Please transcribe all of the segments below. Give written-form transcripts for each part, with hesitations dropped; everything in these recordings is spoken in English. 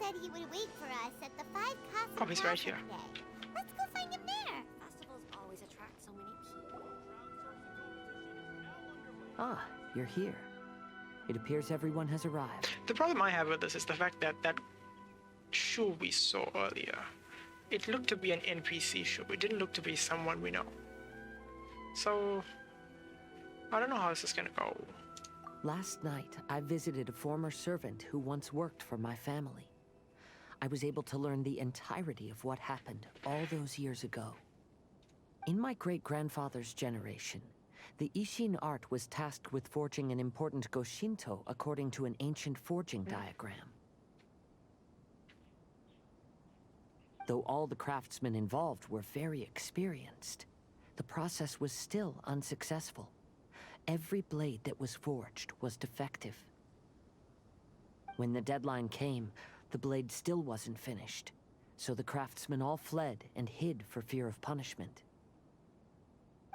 said he would wait for us at the Five Castle Oh, he's right Plaza here. today. Let's go find him there. Festivals always attract so many people. Ah, you're here. It appears everyone has arrived. The problem I have with this is the fact that that shoe we saw earlier, it looked to be an NPC shoe. It didn't look to be someone we know. So, I don't know how this is gonna go. Last night, I visited a former servant who once worked for my family. I was able to learn the entirety of what happened all those years ago. In my great-grandfather's generation, the Ishin art was tasked with forging an important Goshinto according to an ancient forging diagram. Though all the craftsmen involved were very experienced, the process was still unsuccessful. Every blade that was forged was defective. When the deadline came, the blade still wasn't finished, so the craftsmen all fled and hid for fear of punishment.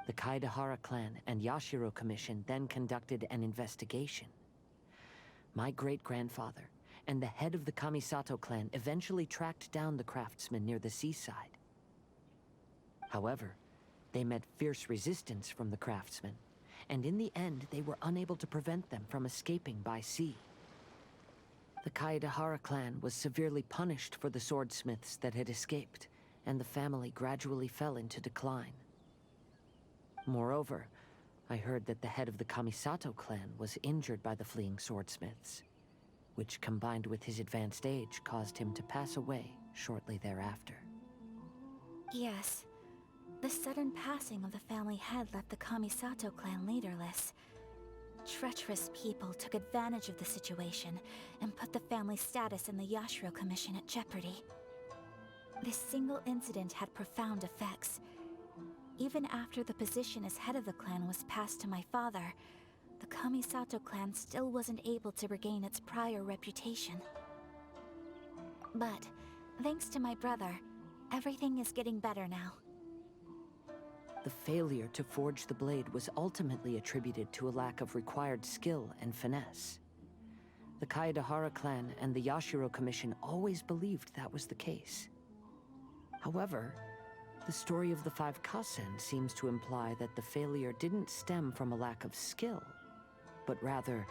The Kaedehara clan and Yashiro Commission then conducted an investigation. My great-grandfather and the head of the Kamisato clan eventually tracked down the craftsmen near the seaside. However, they met fierce resistance from the craftsmen, and in the end they were unable to prevent them from escaping by sea. The Kaedehara clan was severely punished for the swordsmiths that had escaped, and the family gradually fell into decline. Moreover, I heard that the head of the Kamisato clan was injured by the fleeing swordsmiths, which combined with his advanced age caused him to pass away shortly thereafter. Yes. The sudden passing of the family head left the Kamisato clan leaderless. Treacherous people took advantage of the situation and put the family's status in the Yashiro Commission at jeopardy. This single incident had profound effects. Even after the position as head of the clan was passed to my father, the Kamisato clan still wasn't able to regain its prior reputation. But, thanks to my brother, everything is getting better now. The failure to forge the blade was ultimately attributed to a lack of required skill and finesse. The Kaedehara clan and the Yashiro Commission always believed that was the case. However, the story of the Five Kasen seems to imply that the failure didn't stem from a lack of skill, but rather,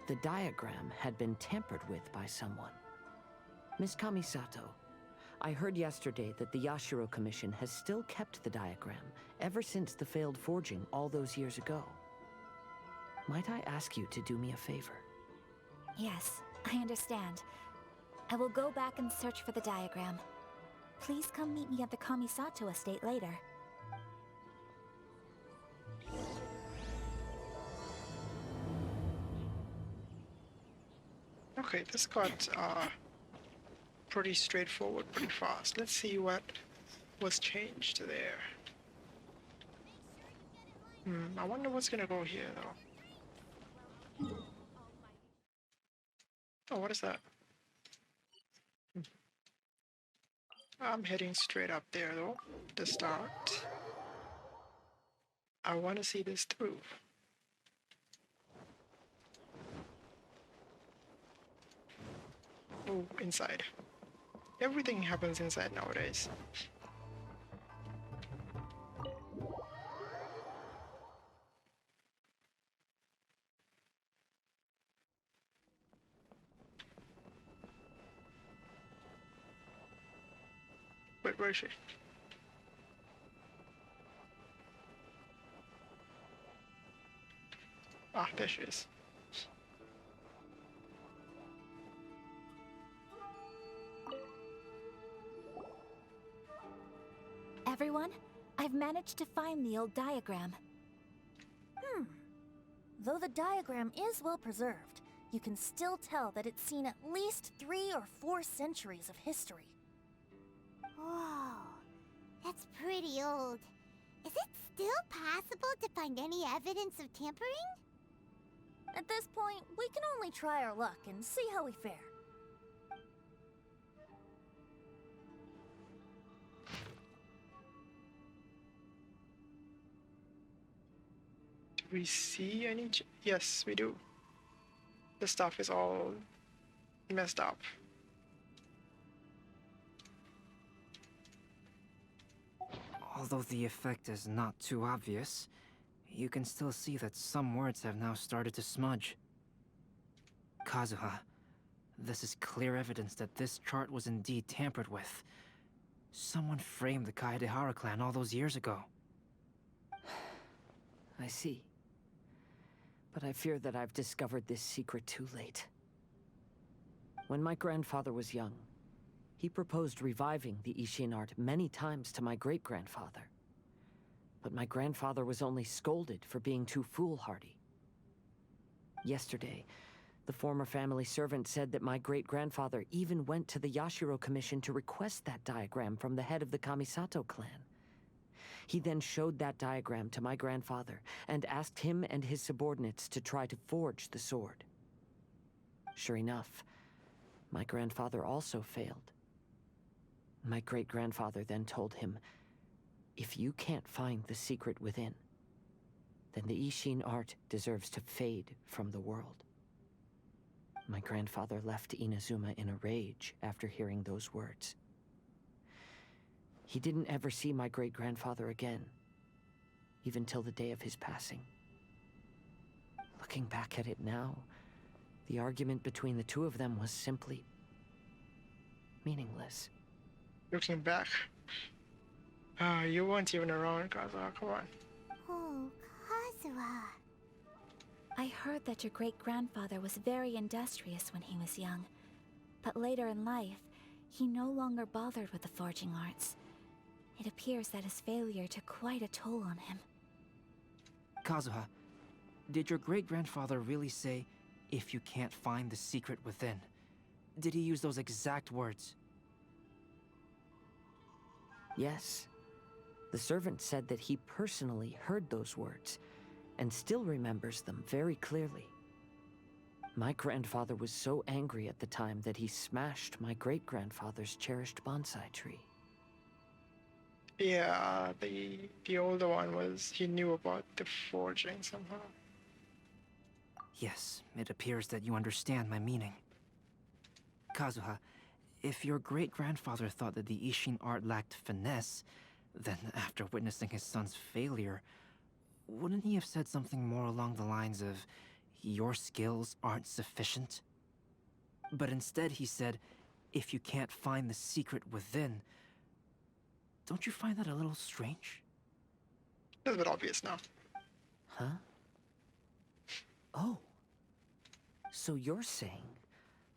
the diagram had been tampered with by someone. Miss Kamisato, I heard yesterday that the Yashiro Commission has still kept the diagram ever since the failed forging all those years ago. Might I ask you to do me a favor? Yes, I understand. I will go back and search for the diagram. Please come meet me at the Kamisato estate later. Okay, this got pretty straightforward, pretty fast. Let's see what was changed there. I wonder what's gonna go here though. Oh, what is that? I'm heading straight up there though, to start. I want to see this through. Oh, inside. Everything happens inside nowadays. Wait, where is she? Ah, there she is. Everyone, I've managed to find the old diagram. Though the diagram is well preserved, you can still tell that it's seen at least 3 or 4 centuries of history. Whoa, that's pretty old. Is it still possible to find any evidence of tampering? At this point, we can only try our luck and see how we fare. Do we see any? Yes, we do. The stuff is all messed up. Although the effect is not too obvious, you can still see that some words have now started to smudge. Kazuha, this is clear evidence that this chart was indeed tampered with. Someone framed the Kaedehara clan all those years ago. I see. But I fear that I've discovered this secret too late. When my grandfather was young, he proposed reviving the Ishin art many times to my great-grandfather. But my grandfather was only scolded for being too foolhardy. Yesterday, the former family servant said that my great-grandfather even went to the Yashiro Commission to request that diagram from the head of the Kamisato clan. He then showed that diagram to my grandfather and asked him and his subordinates to try to forge the sword. Sure enough, my grandfather also failed. My great-grandfather then told him, if you can't find the secret within, then the Ishin art deserves to fade from the world. My grandfather left Inazuma in a rage after hearing those words. He didn't ever see my great-grandfather again, even till the day of his passing. Looking back at it now, the argument between the two of them was simply meaningless. Looking back. You weren't even around, Kazuha, come on. Oh, Kazuha. I heard that your great-grandfather was very industrious when he was young, but later in life, he no longer bothered with the forging arts. It appears that his failure took quite a toll on him. Kazuha, did your great-grandfather really say, if you can't find the secret within? Did he use those exact words? Yes. The servant said that he personally heard those words, and still remembers them very clearly. My grandfather was so angry at the time that he smashed my great-grandfather's cherished bonsai tree. Yeah, the older one was, he knew about the forging somehow. Yes, it appears that you understand my meaning. Kazuha, if your great-grandfather thought that the Ishin art lacked finesse, then after witnessing his son's failure, wouldn't he have said something more along the lines of, your skills aren't sufficient? But instead he said, if you can't find the secret within. Don't you find that a little strange? A little bit obvious now. Huh? Oh. So you're saying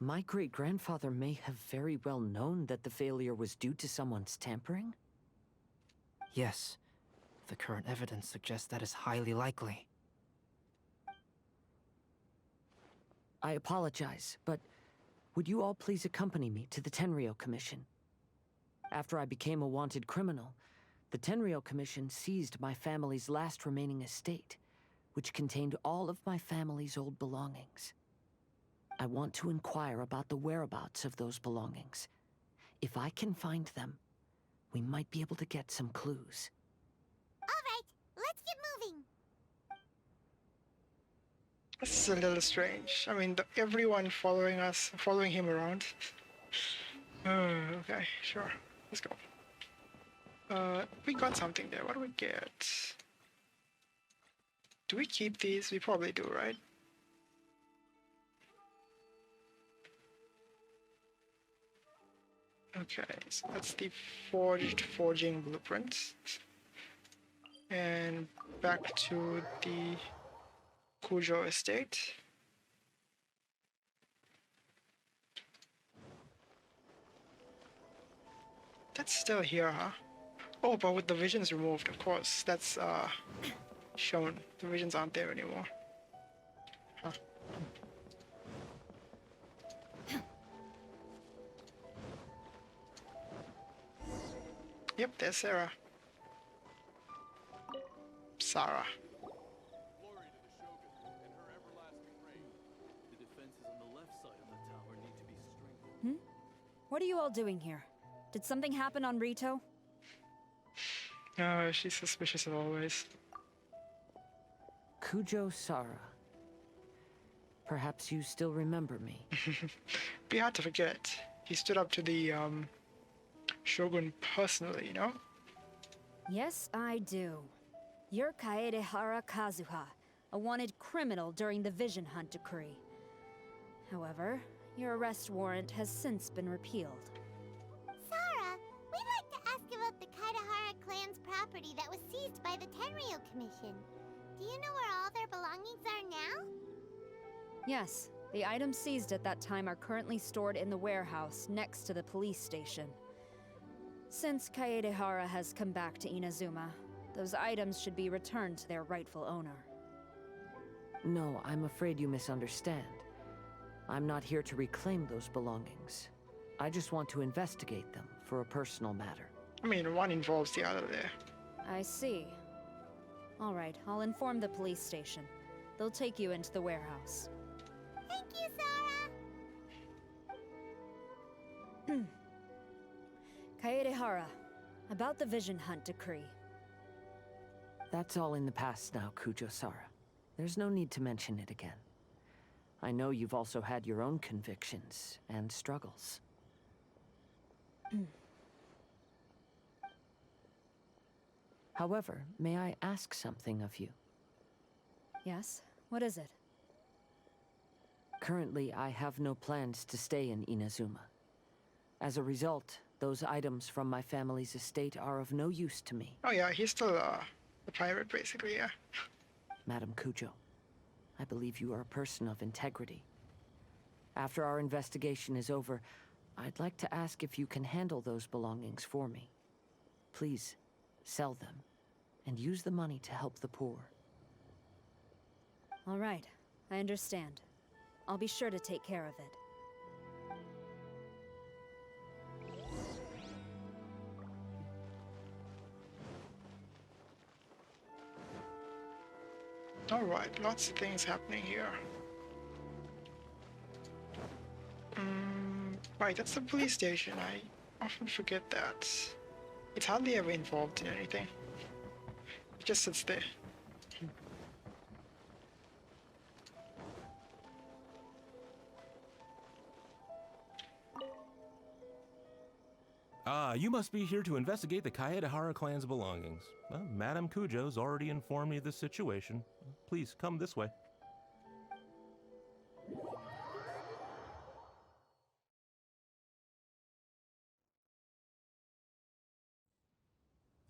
my great-grandfather may have very well known that the failure was due to someone's tampering? Yes. The current evidence suggests that is highly likely. I apologize, but would you all please accompany me to the Tenryou Commission? After I became a wanted criminal, the Tenryou Commission seized my family's last remaining estate, which contained all of my family's old belongings. I want to inquire about the whereabouts of those belongings. If I can find them, we might be able to get some clues. All right, let's get moving. This is a little strange. I mean, everyone following him around. Okay, sure. Let's go. We got something there. What do we get? Do we keep these? We probably do, right? Okay, so that's the forging blueprint. And back to the Kujo estate. That's still here, huh? Oh, but with the visions removed, of course. That's shown. The visions aren't there anymore. Huh. Yep, there's Sarah. Sarah. Glory to the Shogun and her everlasting reign. The defenses on the left side of the tower need to be strengthened. What are you all doing here? Did something happen on Rito? She's suspicious as always. Kujo Sara. Perhaps you still remember me. Be hard to forget. He stood up to the Shogun personally, you know? Yes, I do. You're Kaedehara Kazuha, a wanted criminal during the Vision Hunt decree. However, your arrest warrant has since been repealed. Sara, we'd like to ask about the Kaedehara clan's property that was seized by the Tenryo Commission. Do you know where all their belongings are now? Yes, the items seized at that time are currently stored in the warehouse next to the police station. Since Kaedehara has come back to Inazuma, those items should be returned to their rightful owner. No, I'm afraid you misunderstand. I'm not here to reclaim those belongings. I just want to investigate them for a personal matter. I mean, one involves the other there. I see. All right, I'll inform the police station. They'll take you into the warehouse. Thank you, Sara! Kaedehara, about the Vision Hunt decree. That's all in the past now, Kujo-Sara. There's no need to mention it again. I know you've also had your own convictions and struggles. However, may I ask something of you? Yes? What is it? Currently, I have no plans to stay in Inazuma. As a result, those items from my family's estate are of no use to me. Oh yeah, he's still a pirate, basically, yeah. Madam Kujo, I believe you are a person of integrity. After our investigation is over, I'd like to ask if you can handle those belongings for me. Please, sell them, and use the money to help the poor. All right, I understand. I'll be sure to take care of it. Alright, lots of things happening here. Right, that's the police station. I often forget that. It's hardly ever involved in anything. It just sits there. Ah, you must be here to investigate the Kaedehara clan's belongings. Well, Madame Kujo's already informed me of the situation. Please, come this way.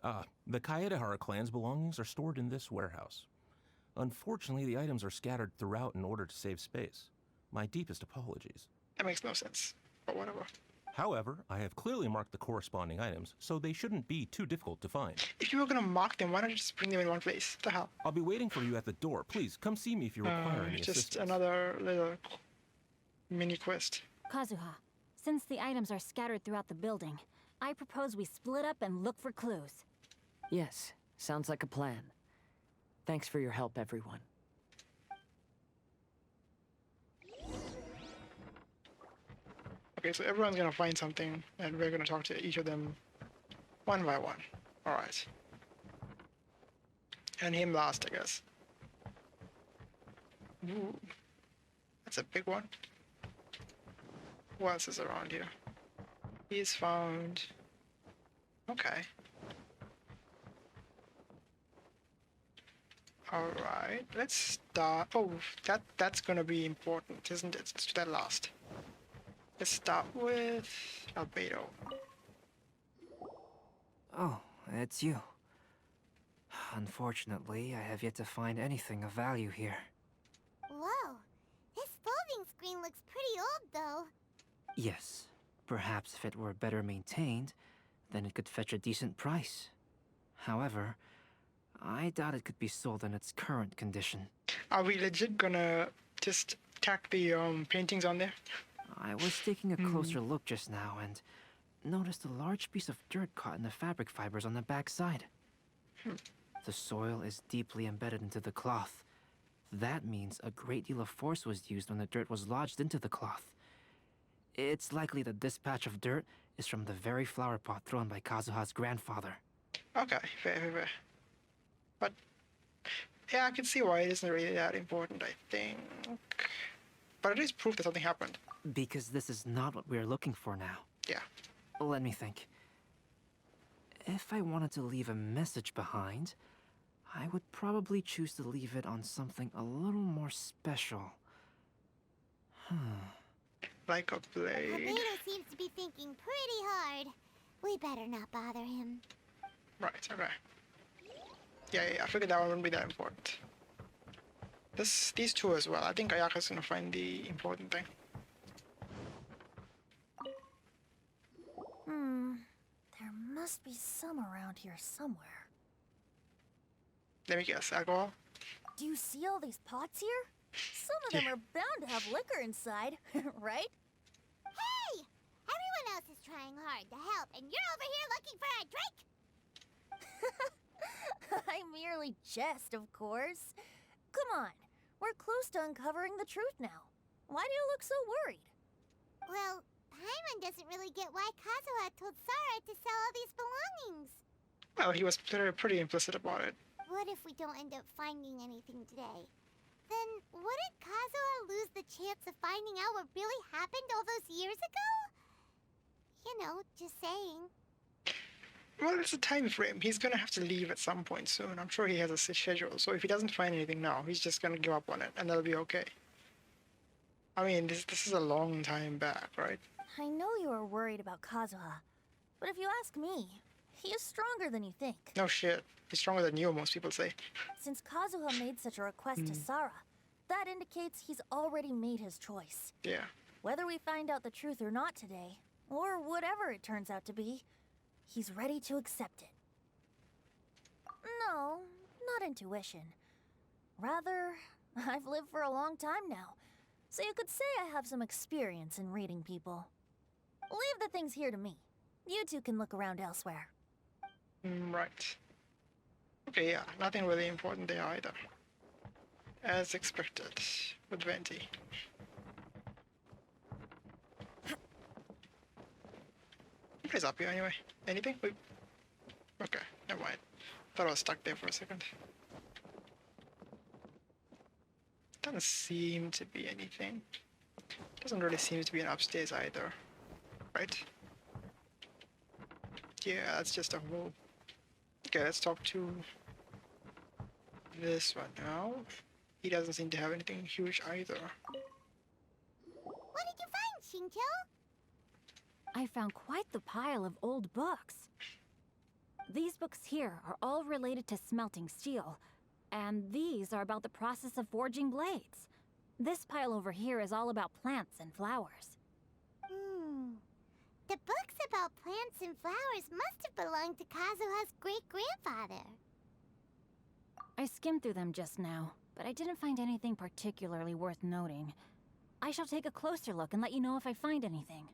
Ah, the Kaedehara clan's belongings are stored in this warehouse. Unfortunately, the items are scattered throughout in order to save space. My deepest apologies. That makes no sense, but whatever. However, I have clearly marked the corresponding items, so they shouldn't be too difficult to find. If you were gonna mark them, why don't you just bring them in one place? What the hell? I'll be waiting for you at the door. Please, come see me if you require any Just assistance. another little mini quest. Kazuha, since the items are scattered throughout the building, I propose we split up and look for clues. Yes, sounds like a plan. Thanks for your help, everyone. Okay, so everyone's gonna find something, and we're gonna talk to each of them one by one. Alright. And him last, I guess. Ooh. That's a big one. Who else is around here? He's found... Okay. Alright, let's start... Oh, that's gonna be important, isn't it? Let's do that last. Let's start with Albedo. Oh, it's you. Unfortunately, I have yet to find anything of value here. Whoa, this folding screen looks pretty old, though. Yes, perhaps if it were better maintained, then it could fetch a decent price. However, I doubt it could be sold in its current condition. Are we legit gonna just tack the paintings on there? I was taking a closer look just now and noticed a large piece of dirt caught in the fabric fibers on the back side. The soil is deeply embedded into the cloth. That means a great deal of force was used when the dirt was lodged into the cloth. It's likely that this patch of dirt is from the very flower pot thrown by Kazuha's grandfather. Okay, fair. But, yeah, I can see why it isn't really that important, I think. But it is proof that something happened. Because this is not what we are looking for now. Yeah. Let me think. if I wanted to leave a message behind, I would probably choose to leave it on something a little more special. Like a blade. Potato seems to be thinking pretty hard. We better not bother him. Right, okay. Yeah, I figured that one wouldn't be that important. These two as well. I think Ayaka's gonna find the important thing. There must be some around here somewhere. Let me guess, alcohol? Do you see all these pots here? Some of them are bound to have liquor inside, right? Hey! Everyone else is trying hard to help, and you're over here looking for a drink? I merely jest, of course. Come on, we're close to uncovering the truth now. Why do you look so worried? Well, Paimon doesn't really get why Kazuha told Sara to sell all these belongings. Well, he was pretty implicit about it. What if we don't end up finding anything today? Then wouldn't Kazuha lose the chance of finding out what really happened all those years ago? You know, just saying. Well, it's a time frame. He's gonna have to leave at some point soon. I'm sure he has a schedule, so if he doesn't find anything now, he's just gonna give up on it, and that'll be okay. I mean, this is a long time back, right? I know you are worried about Kazuha, but if you ask me, he is stronger than you think. No shit. He's stronger than you, most people say. Since Kazuha made such a request to Sara, that indicates he's already made his choice. Yeah. Whether we find out the truth or not today, or whatever it turns out to be, he's ready to accept it. No, not intuition. Rather, I've lived for a long time now, so you could say I have some experience in reading people. Leave the things here to me. You two can look around elsewhere. Right. Okay, yeah, nothing really important there either. As expected, with Venti. What is up here anyway? Anything? Wait. Okay, never mind. Thought I was stuck there for a second. Doesn't seem to be anything. Doesn't really seem to be an upstairs either. Right? Yeah, that's just a hole. Okay, let's talk to this one now. He doesn't seem to have anything huge either. What did you find, Shinjo? I found quite the pile of old books. These books here are all related to smelting steel, and these are about the process of forging blades. This pile over here is all about plants and flowers. The books about plants and flowers must have belonged to Kazuha's great-grandfather. I skimmed through them just now, but I didn't find anything particularly worth noting. I shall take a closer look and let you know if I find anything.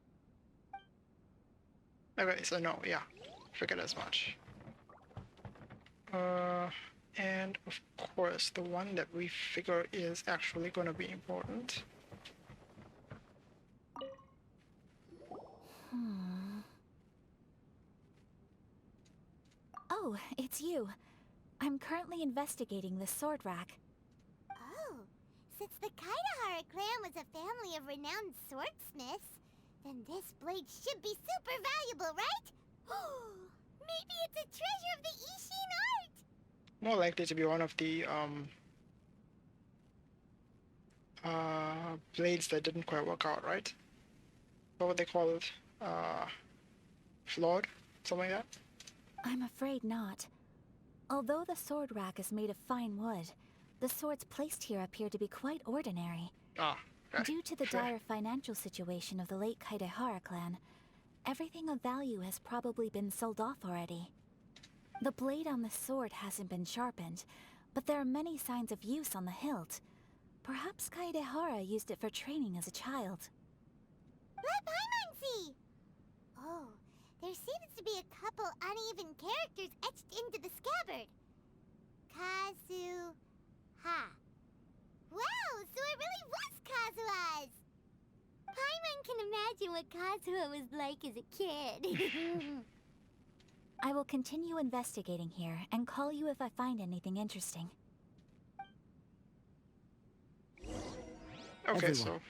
Okay, so no, yeah. Figured as much. And of course, the one that we figure is actually gonna be important. Oh, it's you. I'm currently investigating the sword rack. Oh, since the Kaedehara clan was a family of renowned swordsmiths, then this blade should be super valuable, right? Maybe it's a treasure of the Ishin art! More likely to be one of the blades that didn't quite work out, right? What would they call it? Flawed? Something like that? I'm afraid not. Although the sword rack is made of fine wood, the swords placed here appear to be quite ordinary. Ah, okay. Due to the Sure. dire financial situation of the late Kaedehara clan, everything of value has probably been sold off already. The blade on the sword hasn't been sharpened, but there are many signs of use on the hilt. Perhaps Kaedehara used it for training as a child. Let Paimon see! Oh, there seems to be a couple uneven characters etched into the scabbard. Kazuha. Wow, so it really was Kazuha's! Paimon can imagine what Kazuha was like as a kid. I will continue investigating here and call you if I find anything interesting. Okay, Everyone. so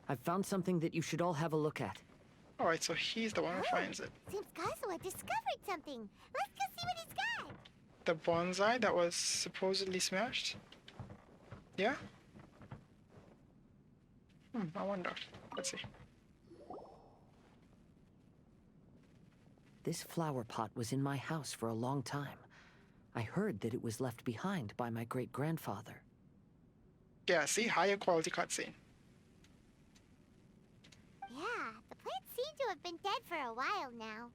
I've found something that you should all have a look at. Alright, so he's the one who finds it. Seems Kazuha discovered something. Let's go see what he's got. The bonsai that was supposedly smashed? Yeah? I wonder. Let's see. This flower pot was in my house for a long time. I heard that it was left behind by my great-grandfather. Yeah, see? Higher quality cutscene. Yeah, the plants seem to have been dead for a while now.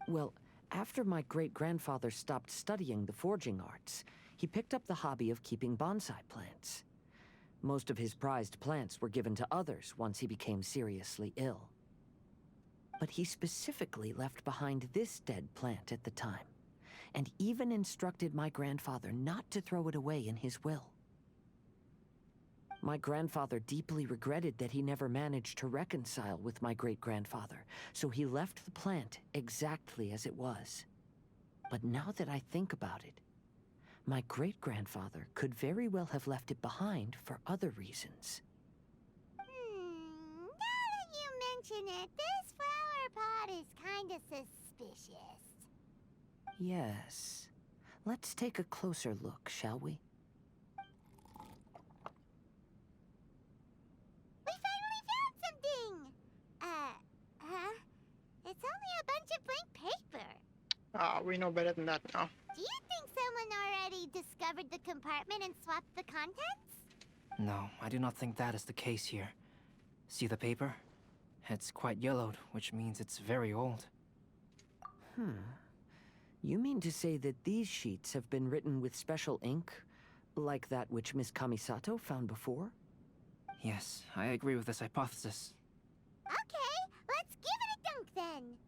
Well, after my great-grandfather stopped studying the forging arts, he picked up the hobby of keeping bonsai plants. Most of his prized plants were given to others once he became seriously ill. But he specifically left behind this dead plant at the time, and even instructed my grandfather not to throw it away in his will. My grandfather deeply regretted that he never managed to reconcile with my great-grandfather, so he left the plant exactly as it was. But now that I think about it, my great-grandfather could very well have left it behind for other reasons. Now that you mention it, this flower pot is kinda suspicious. Yes. Let's take a closer look, shall we? We finally found something! It's only a bunch of blank paper. Ah, we know better than that now. Do you think someone already discovered the compartment and swapped the contents? No, I do not think that is the case here. See the paper? It's quite yellowed, which means it's very old. You mean to say that these sheets have been written with special ink, like that which Miss Kamisato found before? Yes, I agree with this hypothesis. Okay, let's give it a dunk then.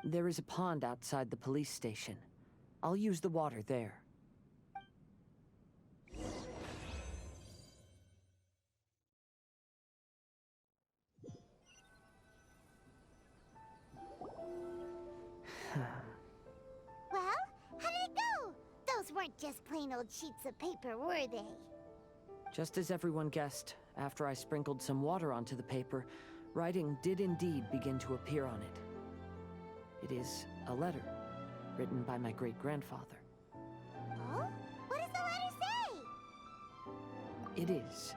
There is a pond outside the police station. I'll use the water there. Well, how did it go? Those weren't just plain old sheets of paper, were they? Just as everyone guessed, after I sprinkled some water onto the paper, writing did indeed begin to appear on it. It is a letter, written by my great-grandfather. Oh? What does the letter say? It is.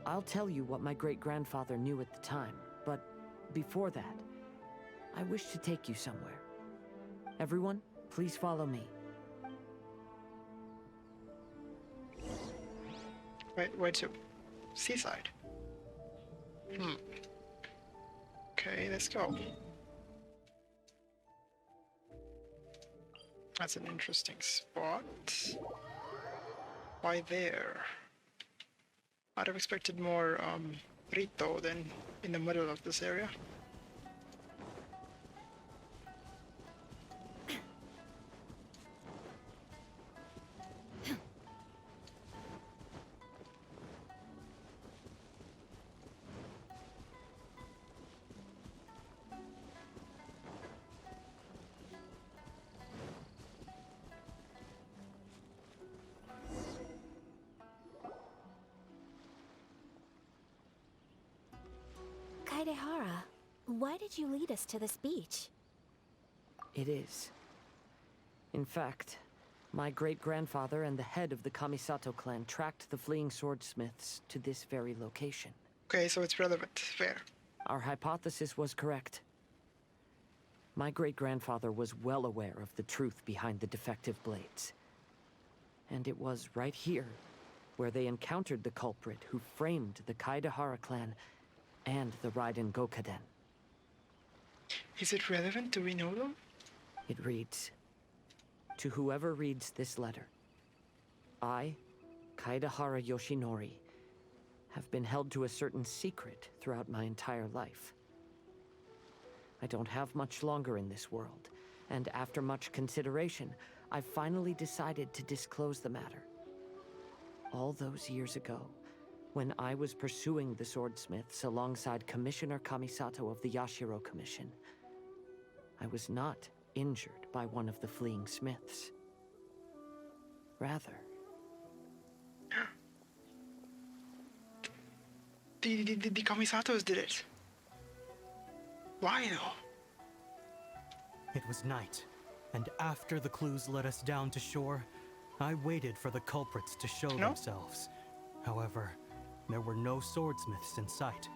I'll tell you what my great-grandfather knew at the time, but before that, I wish to take you somewhere. Everyone, please follow me. Where to? Seaside. Okay, let's go. That's an interesting spot. Why there? I'd have expected more Rito than in the middle of this area. Kaedehara, why did you lead us to this beach? It is. In fact, my great-grandfather and the head of the Kamisato clan tracked the fleeing swordsmiths to this very location. Okay, so it's relevant. Fair. Our hypothesis was correct. My great-grandfather was well aware of the truth behind the defective blades. And it was right here where they encountered the culprit who framed the Kaedehara clan and the Raiden Gokaden. Is it relevant? Do we know them? It reads, "To whoever reads this letter, I, Kaedehara Yoshinori, have been held to a certain secret throughout my entire life. I don't have much longer in this world, and after much consideration, I've finally decided to disclose the matter. All those years ago, when I was pursuing the swordsmiths alongside Commissioner Kamisato of the Yashiro Commission, I was not injured by one of the fleeing smiths. Rather, The Kamisatos did it. Why though? It was night, and after the clues led us down to shore, I waited for the culprits to show themselves. However, there were no swordsmiths in sight.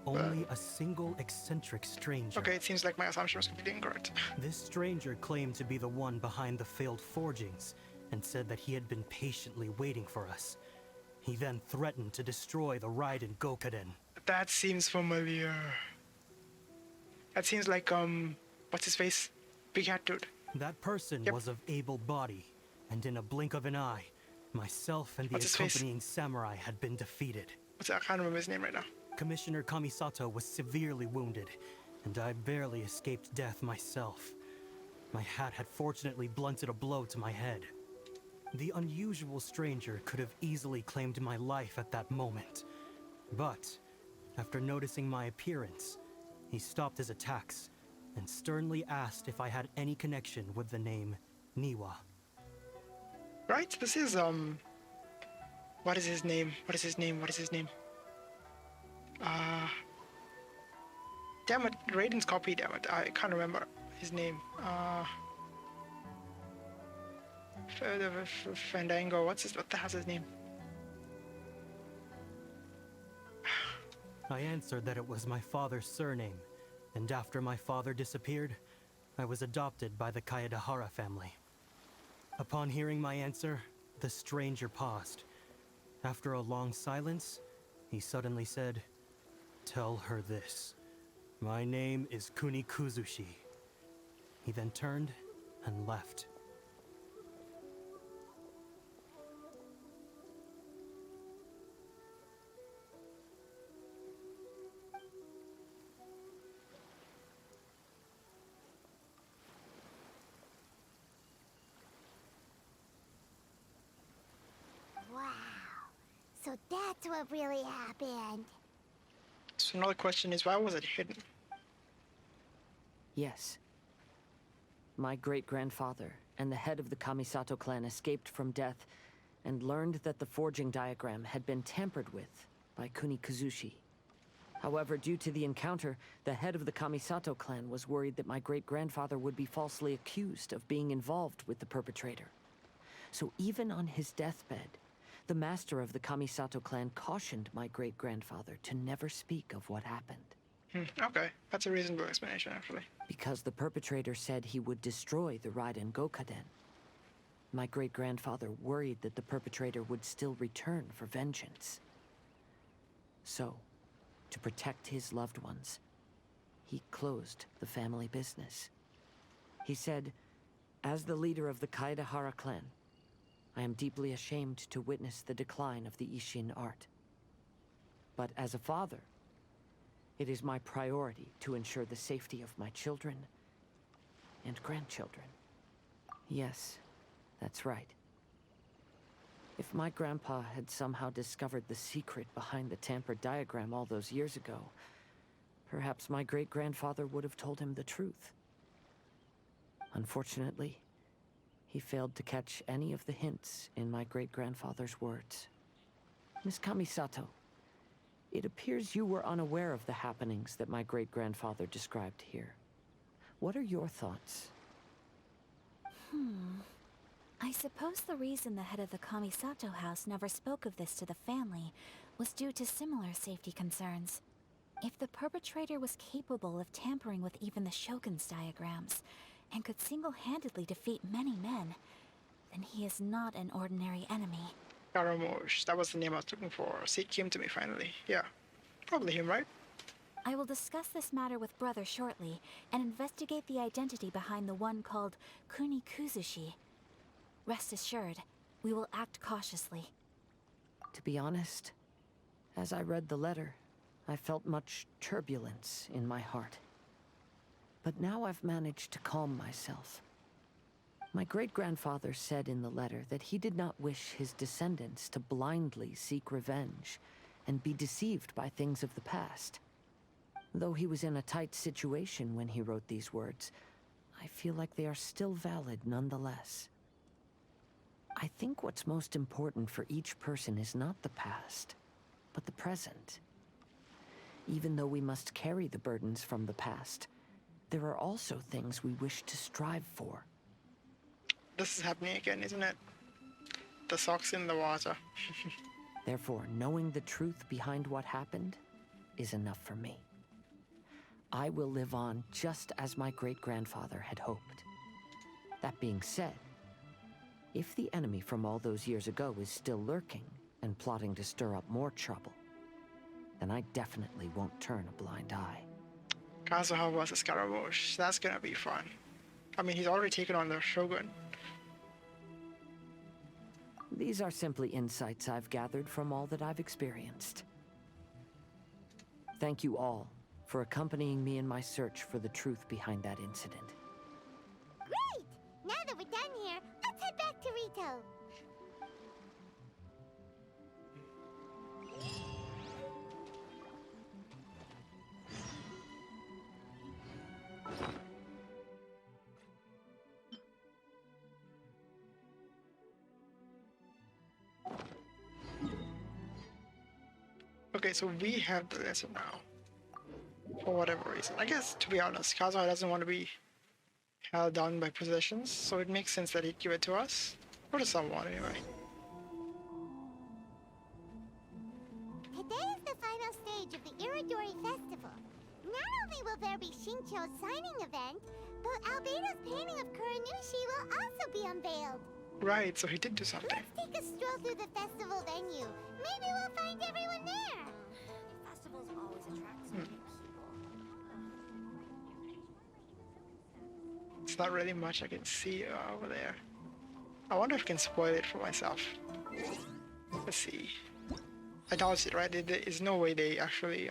Only a single eccentric stranger. Okay, it seems like my assumption was completely incorrect. This stranger claimed to be the one behind the failed forgings, and said that he had been patiently waiting for us. He then threatened to destroy the Raiden Gokaden. That seems familiar. That seems like, what's his face? Big hat dude. That person was of able body, and in a blink of an eye, myself and the accompanying samurai had been defeated. I can't remember his name right now. Commissioner Kamisato was severely wounded, and I barely escaped death myself. My hat had fortunately blunted a blow to my head. The unusual stranger could have easily claimed my life at that moment. But, after noticing my appearance, he stopped his attacks and sternly asked if I had any connection with the name Niwa. Right? This is, what is his name? What is his name? What is his name? Damn it, Raiden's copy, damn it. I can't remember his name. Fandango, what the hell's his name? I answered that it was my father's surname, and after my father disappeared, I was adopted by the Kaedehara family. Upon hearing my answer, the stranger paused. After a long silence, he suddenly said, "Tell her this. My name is Kuni Kuzushi." He then turned and left. Wow. So that's what really happened. So another question is, why was it hidden? Yes. My great-grandfather and the head of the Kamisato clan escaped from death and learned that the forging diagram had been tampered with by Kuni Kuzushi. However, due to the encounter, the head of the Kamisato clan was worried that my great-grandfather would be falsely accused of being involved with the perpetrator. So even on his deathbed, the master of the Kamisato clan cautioned my great-grandfather to never speak of what happened. Okay, that's a reasonable explanation, actually. Because the perpetrator said he would destroy the Raiden Gokaden. My great-grandfather worried that the perpetrator would still return for vengeance. So, to protect his loved ones, he closed the family business. He said, "As the leader of the Kaedehara clan, I am deeply ashamed to witness the decline of the Ishin art. But as a father, it is my priority to ensure the safety of my children and grandchildren." Yes, that's right. If my grandpa had somehow discovered the secret behind the tampered diagram all those years ago, perhaps my great-grandfather would have told him the truth. Unfortunately, he failed to catch any of the hints in my great-grandfather's words. Miss Kamisato, it appears you were unaware of the happenings that my great-grandfather described here. What are your thoughts? I suppose the reason the head of the Kamisato house never spoke of this to the family was due to similar safety concerns. If the perpetrator was capable of tampering with even the Shogun's diagrams, and could single-handedly defeat many men, then he is not an ordinary enemy. Scaramouche, that was the name I was looking for. See, it came to me finally. Yeah, probably him, right? I will discuss this matter with Brother shortly, and investigate the identity behind the one called Kuni Kuzushi. Rest assured, we will act cautiously. To be honest, as I read the letter, I felt much turbulence in my heart. But now I've managed to calm myself. My great-grandfather said in the letter that he did not wish his descendants to blindly seek revenge and be deceived by things of the past. Though he was in a tight situation when he wrote these words, I feel like they are still valid nonetheless. I think what's most important for each person is not the past, but the present. Even though we must carry the burdens from the past, there are also things we wish to strive for. This is happening again, isn't it? The socks in the water. Therefore, knowing the truth behind what happened is enough for me. I will live on just as my great-grandfather had hoped. That being said, if the enemy from all those years ago is still lurking and plotting to stir up more trouble, then I definitely won't turn a blind eye. Kazuha versus Scaramouche. That's gonna be fun. I mean, he's already taken on the Shogun. These are simply insights I've gathered from all that I've experienced. Thank you all for accompanying me in my search for the truth behind that incident. Great! Now that we're done here, let's head back to Rito. Okay, so we have the lesson now. For whatever reason. I guess, to be honest, Kazuha doesn't want to be held down by possessions, so it makes sense that he'd give it to us. Or to someone, anyway. Today is the final stage of the Irodori Festival. Not only will there be Shincho's signing event, but Albedo's painting of Kuranushi will also be unveiled. Right, so he did do something. Let's take a stroll through the festival venue. Maybe we'll find everyone there. Festivals always attract so many people. It's not really much I can see over there. I wonder if I can spoil it for myself. Let's see. I doubt it, right? There is no way they actually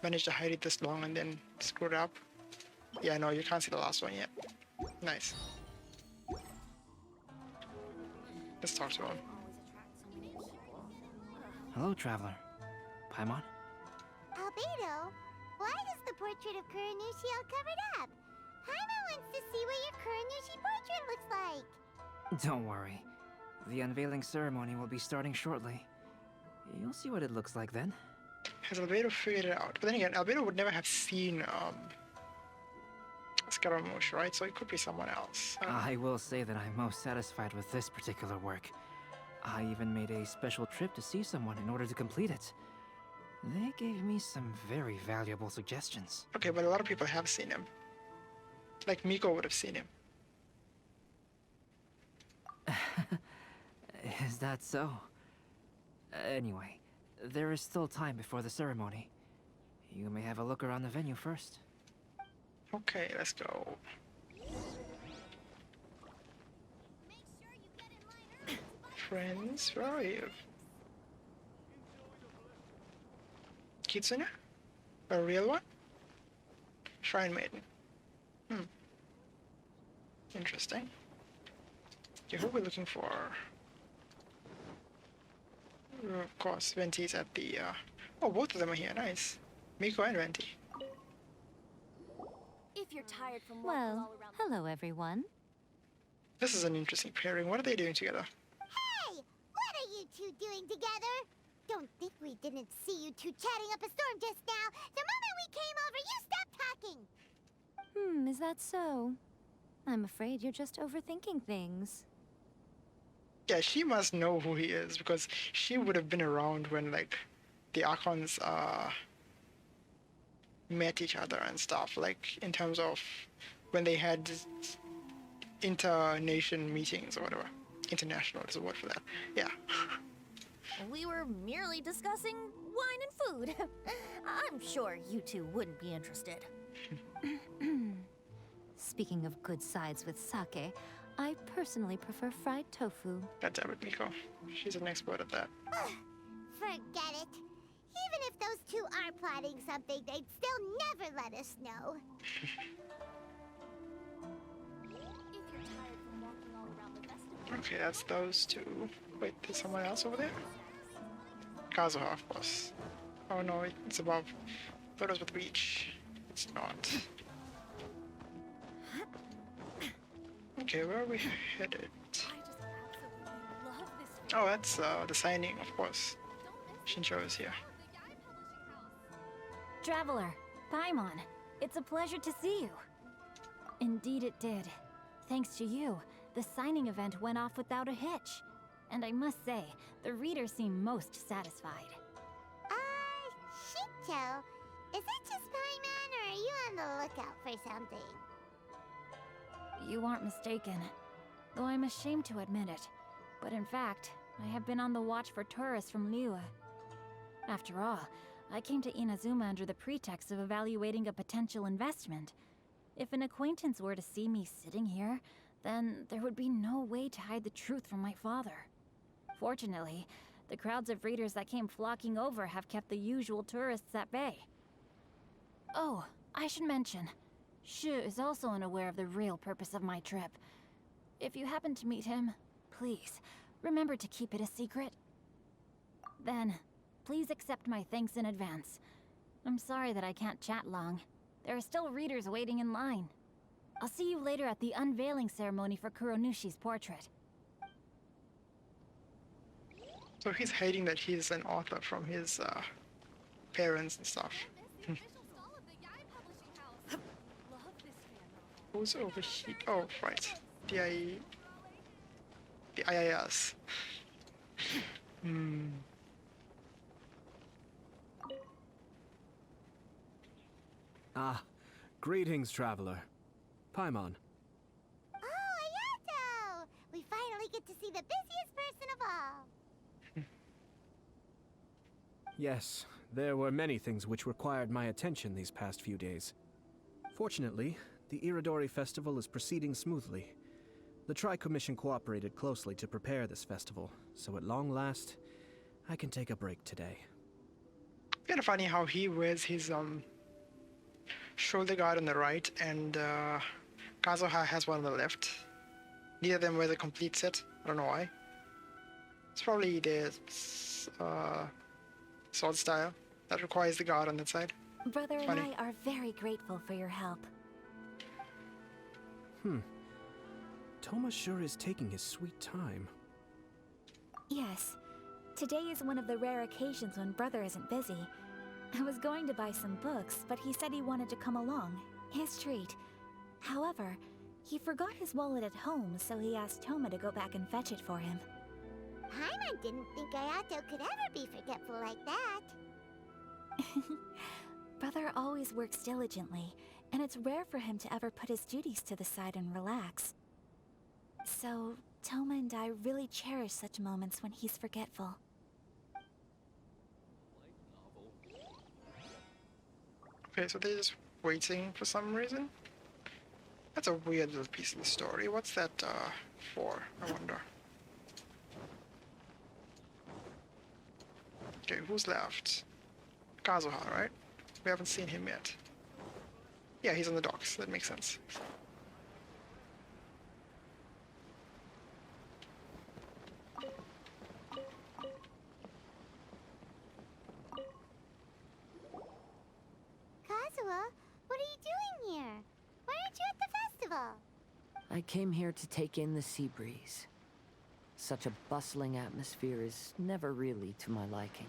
managed to hide it this long and then screw it up. Yeah, no, you can't see the last one yet. Nice. Let's talk to him. Hello, traveler. Paimon? Albedo, why is the portrait of Kuranushi all covered up? Paimon wants to see what your Kuranushi portrait looks like. Don't worry. The unveiling ceremony will be starting shortly. You'll see what it looks like then. Has Albedo figured it out? But then again, Albedo would never have seen Scaramouche, right? So it could be someone else. I will say that I'm most satisfied with this particular work. I even made a special trip to see someone in order to complete it. They gave me some very valuable suggestions. Okay, but a lot of people have seen him. Like Miko would have seen him. Is that so? Anyway, there is still time before the ceremony. You may have a look around the venue first. Okay, let's go. Friends, where are you? Kitsune? A real one? Shrine Maiden. Interesting. Okay, who are we looking for? Of course, Venti's at the, Oh, both of them are here, nice. Miko and Venti. If you're tired from walking all Well, around hello everyone. This is an interesting pairing. What are they doing together? Hey, what are you two doing together? Don't think we didn't see you two chatting up a storm just now. The moment we came over, you stopped talking. Is that so? I'm afraid you're just overthinking things. Yeah, she must know who he is because she would have been around when, like, the Archons met each other and stuff. Like, in terms of when they had inter-nation meetings or whatever. International is a word for that. Yeah. We were merely discussing wine and food. I'm sure you two wouldn't be interested. Speaking of good sides with sake, I personally prefer fried tofu. God damn it, Miko. She's an expert at that. Forget it. Even if those two are plotting something, they'd still never let us know. if you're tired from walking all around the festival. Okay, that's those two. Wait, there's someone else over there? Kazuha, of course. Oh no, it's above. Thought it was with Reach. It's not. Okay, where are we headed? I just absolutely love this. Oh, that's the signing, of course. Shincho is here. Traveler, Paimon, it's a pleasure to see you. Indeed it did. Thanks to you, the signing event went off without a hitch. And I must say, the readers seem most satisfied. Shincho, is it just Paimon, or are you on the lookout for something? You aren't mistaken, though I'm ashamed to admit it. But in fact, I have been on the watch for tourists from Liyue. After all, I came to Inazuma under the pretext of evaluating a potential investment. If an acquaintance were to see me sitting here, then there would be no way to hide the truth from my father. Fortunately, the crowds of readers that came flocking over have kept the usual tourists at bay. Oh, I should mention, Shu is also unaware of the real purpose of my trip. If you happen to meet him, please, remember to keep it a secret. Then, please accept my thanks in advance. I'm sorry that I can't chat long. There are still readers waiting in line. I'll see you later at the unveiling ceremony for Kuronushi's portrait. So he's hiding that he's an author from his parents and stuff. Who's over here? Oh, right. The IIS. Ah, greetings, traveler. Paimon. Oh, Ayato! We finally get to see the busiest person of all. Yes, there were many things which required my attention these past few days. Fortunately, the Irodori festival is proceeding smoothly. The Tri-Commission cooperated closely to prepare this festival, so at long last, I can take a break today. Kind of funny how he wears his shoulder guard on the right, and Kazuha has one on the left. Neither of them wear the complete set. I don't know why. It's probably their sword style that requires the guard on that side. Brother Funny. and I are very grateful for your help. Toma sure is taking his sweet time. Yes. Today is one of the rare occasions when Brother isn't busy. I was going to buy some books, but he said he wanted to come along. His treat. However, he forgot his wallet at home, so he asked Toma to go back and fetch it for him. Paimon didn't think Ayato could ever be forgetful like that. Brother always works diligently, and it's rare for him to ever put his duties to the side and relax. So, Toma and I really cherish such moments when he's forgetful. Okay, so they're just waiting for some reason. That's a weird little piece of the story. What's that for, I wonder? Okay, who's left? Kazuha, right? We haven't seen him yet. Yeah, he's on the docks. That makes sense. Kazuha, what are you doing here? Why aren't you at the festival? I came here to take in the sea breeze. Such a bustling atmosphere is never really to my liking.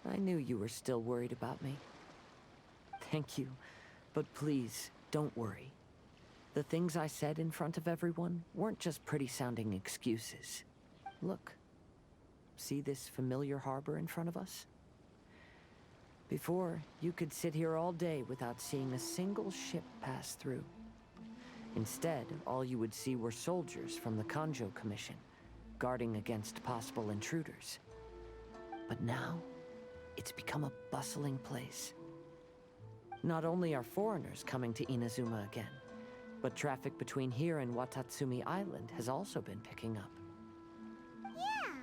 I knew you were still worried about me. Thank you, but please, don't worry. The things I said in front of everyone weren't just pretty-sounding excuses. Look, see this familiar harbor in front of us? Before, you could sit here all day without seeing a single ship pass through. Instead, all you would see were soldiers from the Kanjo Commission, guarding against possible intruders. But now, it's become a bustling place. Not only are foreigners coming to Inazuma again, but traffic between here and Watatsumi Island has also been picking up. Yeah,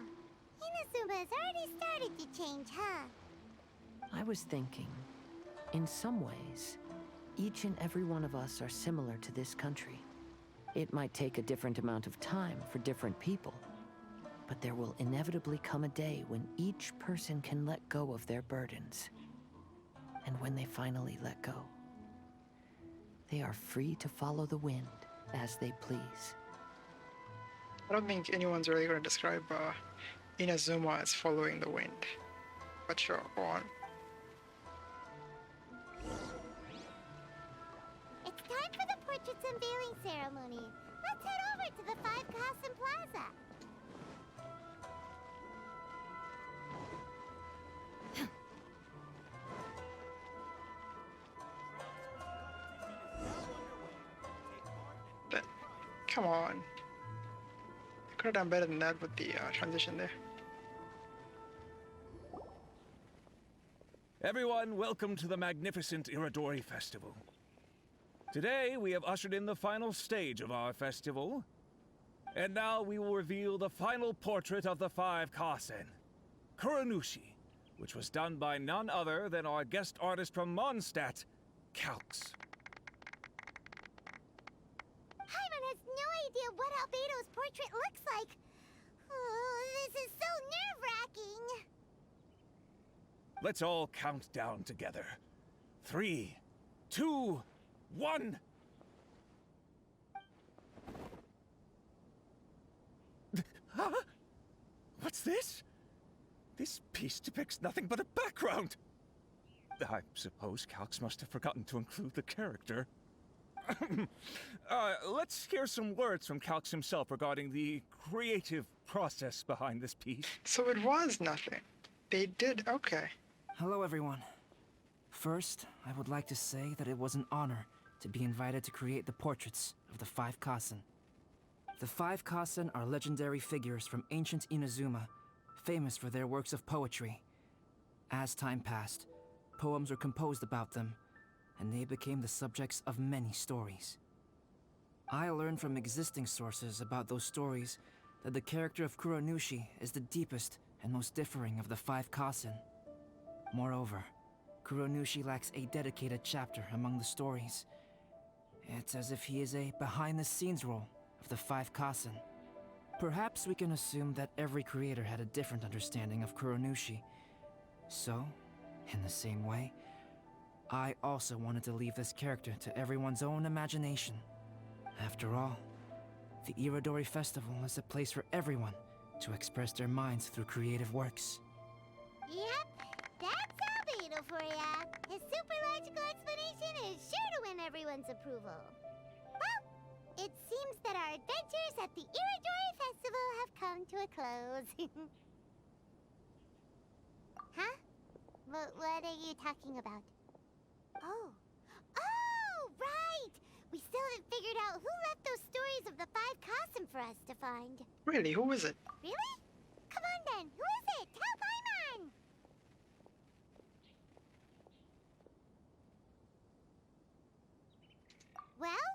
Inazuma has already started to change, huh? I was thinking, in some ways, each and every one of us are similar to this country. It might take a different amount of time for different people, but there will inevitably come a day when each person can let go of their burdens. And when they finally let go, they are free to follow the wind as they please. I don't think anyone's really going to describe Inazuma as following the wind. But sure, go on. It's time for the portrait's unveiling ceremony. Let's head over to the Five Kasen Plaza. But, come on. I could have done better than that with the transition there. Everyone, welcome to the magnificent Irodori Festival. Today, we have ushered in the final stage of our festival. And now we will reveal the final portrait of the Five Kasen, Kuronushi, which was done by none other than our guest artist from Mondstadt, Calx. Paimon has no idea what Albedo's portrait looks like. Oh, this is so nerve-wracking. Let's all count down together. 3, 2, 1. Huh? What's this? This piece depicts nothing but a background. I suppose Calx must have forgotten to include the character. Let's hear some words from Calx himself regarding the creative process behind this piece. So it was nothing. They did, okay. Hello, everyone. First, I would like to say that it was an honor to be invited to create the portraits of the Five Kasen. The Five Kasen are legendary figures from ancient Inazuma, famous for their works of poetry. As time passed, poems were composed about them, and they became the subjects of many stories. I learned from existing sources about those stories that the character of Kuronushi is the deepest and most differing of the Five Kasen. Moreover, Kuronushi lacks a dedicated chapter among the stories. It's as if he is a behind-the-scenes role of the Five Kasen. Perhaps we can assume that every creator had a different understanding of Kuronushi. So, in the same way, I also wanted to leave this character to everyone's own imagination. After all, the Irodori Festival is a place for everyone to express their minds through creative works. Yep, that's Albedo for ya. His super logical explanation is sure to win everyone's approval. Well, it seems that our adventures at the Irodori Festival have come to a close. Huh? What are you talking about? Oh, right! We still haven't figured out who left those stories of the Five Kasen for us to find. Really, who is it? Really? Come on then, who is it? Tell Paimon! Well,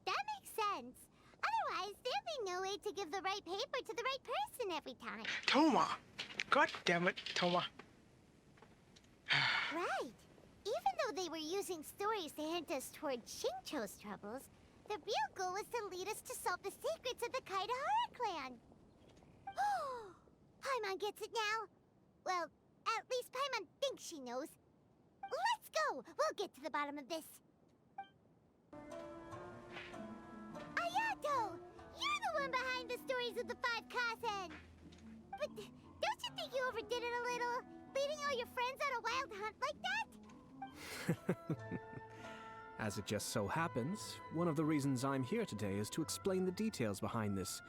that makes sense. Otherwise, there'd be no way to give the right paper to the right person every time. Toma! God damn it, Toma. Right. Even though they were using stories to hint us toward Shincho's troubles, the real goal was to lead us to solve the secrets of the Kaedehara clan. Paimon gets it now. Well, at least Paimon thinks she knows. Let's go! We'll get to the bottom of this. Ayato! You're the one behind the stories of the Five Kasen! But don't you think you overdid it a little? Leading all your friends on a wild hunt like that? As it just so happens, one of the reasons I'm here today is to explain the details behind this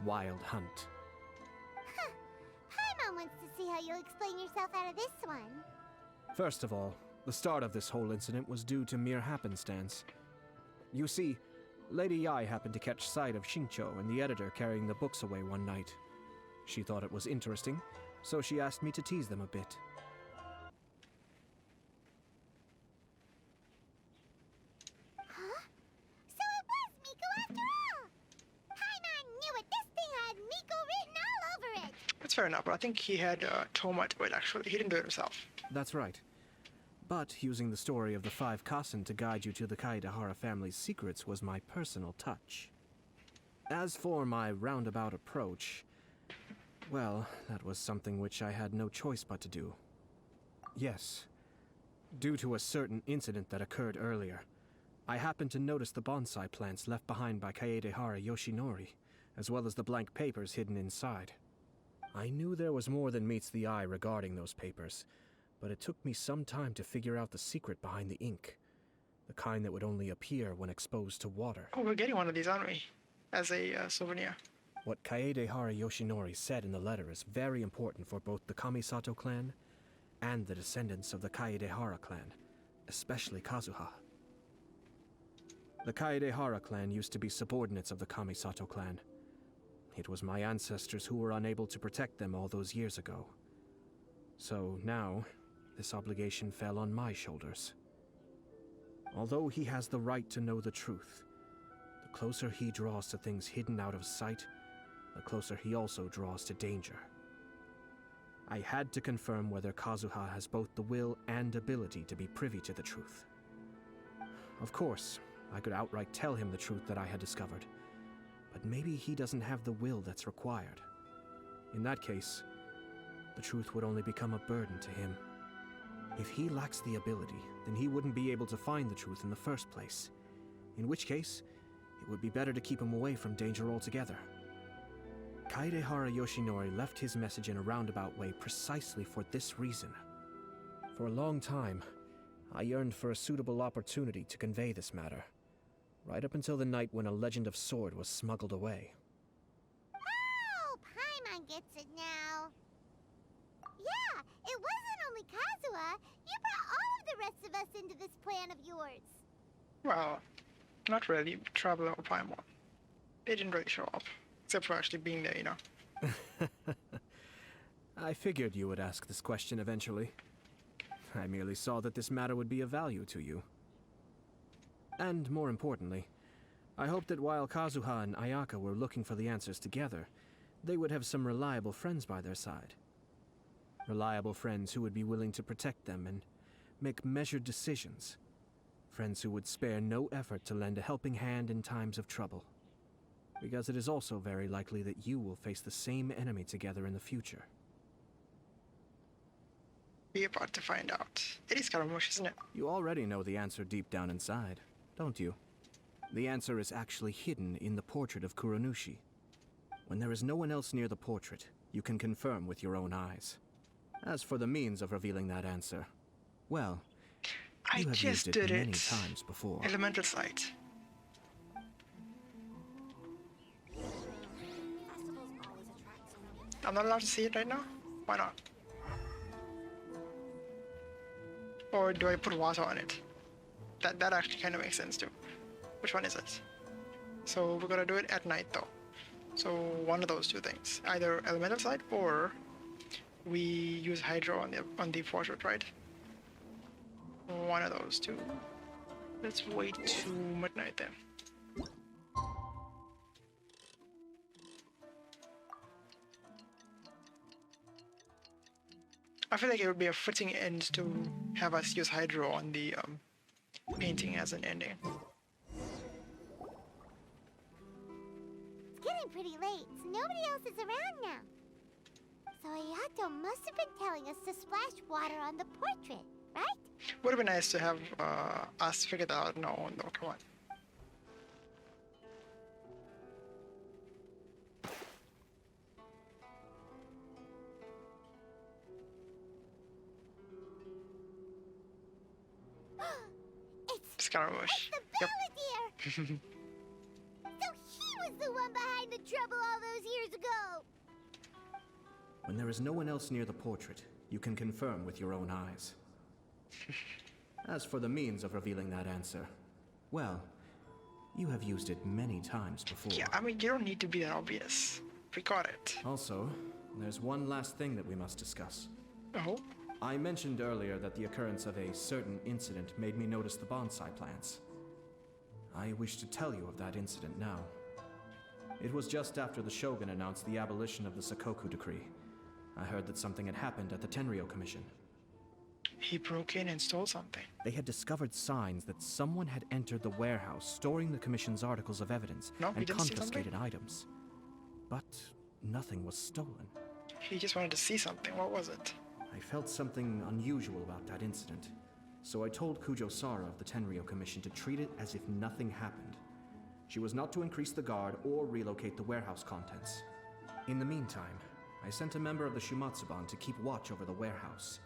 wild hunt. Huh. Paimon wants to see how you'll explain yourself out of this one. First of all, the start of this whole incident was due to mere happenstance. You see, Lady Yai happened to catch sight of Shincho and the editor carrying the books away one night. She thought it was interesting, so she asked me to tease them a bit. Huh? So it was Miko after all! Paimon knew it! This thing had Miko written all over it! That's fair enough, but I think he had Toma do it, actually. He didn't do it himself. That's right. But using the story of the Five Kasen to guide you to the Kaedehara family's secrets was my personal touch. As for my roundabout approach, well, that was something which I had no choice but to do. Yes. Due to a certain incident that occurred earlier, I happened to notice the bonsai plants left behind by Kaedehara Yoshinori, as well as the blank papers hidden inside. I knew there was more than meets the eye regarding those papers, but it took me some time to figure out the secret behind the ink. The kind that would only appear when exposed to water. Oh, we're getting one of these, aren't we? As a souvenir. What Kaedehara Yoshinori said in the letter is very important for both the Kamisato clan and the descendants of the Kaedehara clan, especially Kazuha. The Kaedehara clan used to be subordinates of the Kamisato clan. It was my ancestors who were unable to protect them all those years ago. So now, this obligation fell on my shoulders. Although he has the right to know the truth, the closer he draws to things hidden out of sight, the closer he also draws to danger. I had to confirm whether Kazuha has both the will and ability to be privy to the truth. Of course, I could outright tell him the truth that I had discovered, but maybe he doesn't have the will that's required. In that case, the truth would only become a burden to him. If he lacks the ability, then he wouldn't be able to find the truth in the first place. In which case, it would be better to keep him away from danger altogether. Kaedehara Yoshinori left his message in a roundabout way precisely for this reason. For a long time, I yearned for a suitable opportunity to convey this matter, right up until the night when a legend of sword was smuggled away. Oh, Paimon gets it now. Yeah, it wasn't only Kazuha. You brought all of the rest of us into this plan of yours. Well, not really. Traveler or Paimon. They didn't really show up. Except for actually being there, you know. I figured you would ask this question eventually. I merely saw that this matter would be of value to you. And more importantly, I hoped that while Kazuha and Ayaka were looking for the answers together, they would have some reliable friends by their side. Reliable friends who would be willing to protect them and make measured decisions. Friends who would spare no effort to lend a helping hand in times of trouble. Because it is also very likely that you will face the same enemy together in the future. We're about to find out. It is kind of mush, isn't it? You already know the answer deep down inside, don't you? The answer is actually hidden in the portrait of Kuronushi. When there is no one else near the portrait, you can confirm with your own eyes. As for the means of revealing that answer, well, you have used it many times before. Elemental sight. I'm not allowed to see it right now? Why not? Or do I put water on it? That actually kind of makes sense too. Which one is it? So we're gonna do it at night though. So one of those two things. Either elemental sight or we use hydro on the portrait, right? One of those two. Let's wait till midnight then. I feel like it would be a fitting end to have us use hydro on the painting as an ending. It's getting pretty late, so nobody else is around now. So Ayato must have been telling us to splash water on the portrait, right? Would have been nice to have us figure that out. No, come on. Scaramouche. Yep. So he was the one behind the trouble all those years ago. When there is no one else near the portrait, you can confirm with your own eyes. As for the means of revealing that answer, well, you have used it many times before. Yeah, I mean, you don't need to be that obvious. We got it. Also, there's one last thing that we must discuss. Oh? I mentioned earlier that the occurrence of a certain incident made me notice the bonsai plants. I wish to tell you of that incident now. It was just after the Shogun announced the abolition of the Sakoku decree. I heard that something had happened at the Tenryou Commission. He broke in and stole something. They had discovered signs that someone had entered the warehouse storing the Commission's articles of evidence and confiscated items. But nothing was stolen. He just wanted to see something. What was it? I felt something unusual about that incident, so I told Kujo-Sara of the Tenryou Commission to treat it as if nothing happened. She was not to increase the guard or relocate the warehouse contents. In the meantime, I sent a member of the Shumatsuban to keep watch over the warehouse.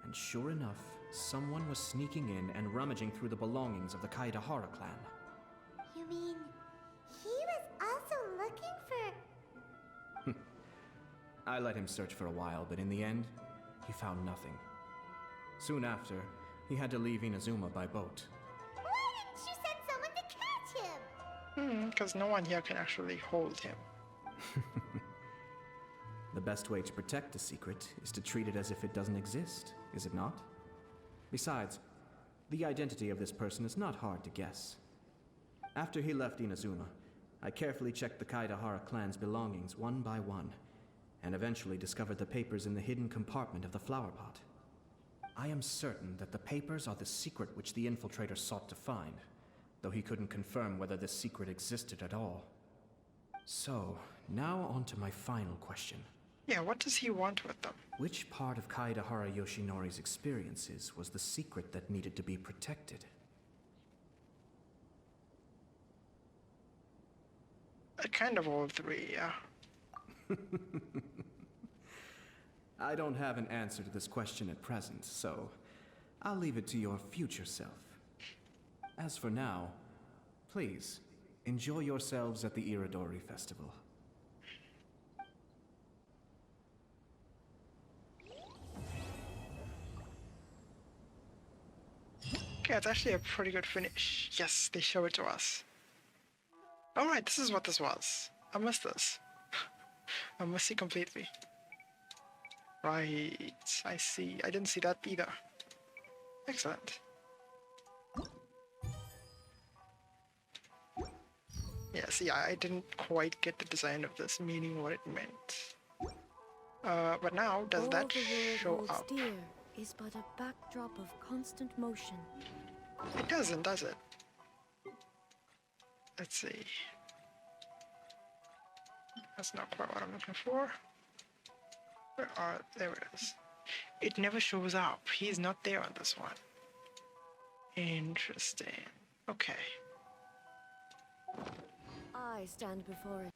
And sure enough, someone was sneaking in and rummaging through the belongings of the Kaedehara clan. You mean he was also looking for... I let him search for a while, but in the end, he found nothing. Soon after, he had to leave Inazuma by boat. Why didn't you send someone to catch him? Because no one here can actually hold him. The best way to protect a secret is to treat it as if it doesn't exist, is it not? Besides, the identity of this person is not hard to guess. After he left Inazuma, I carefully checked the Kaedehara clan's belongings one by one, and eventually discovered the papers in the hidden compartment of the flower pot. I am certain that the papers are the secret which the infiltrator sought to find, though he couldn't confirm whether this secret existed at all. So, now on to my final question. Yeah, what does he want with them? Which part of Kaedehara Yoshinori's experiences was the secret that needed to be protected? Kind of all three, yeah. I don't have an answer to this question at present, so I'll leave it to your future self. As for now, please, enjoy yourselves at the Irodori Festival. Okay, it's actually a pretty good finish. Yes, they show it to us. Alright, this is what this was. I missed this. I missed it completely. Right, I see. I didn't see that either. Excellent. Yeah, see, I didn't quite get the design of this, meaning what it meant. But now, does that show up? Dear is but a backdrop of constant motion. It doesn't, does it? Let's see. That's not quite what I'm looking for. There it is. It never shows up. He's not there on this one. Interesting. Okay. I stand before it.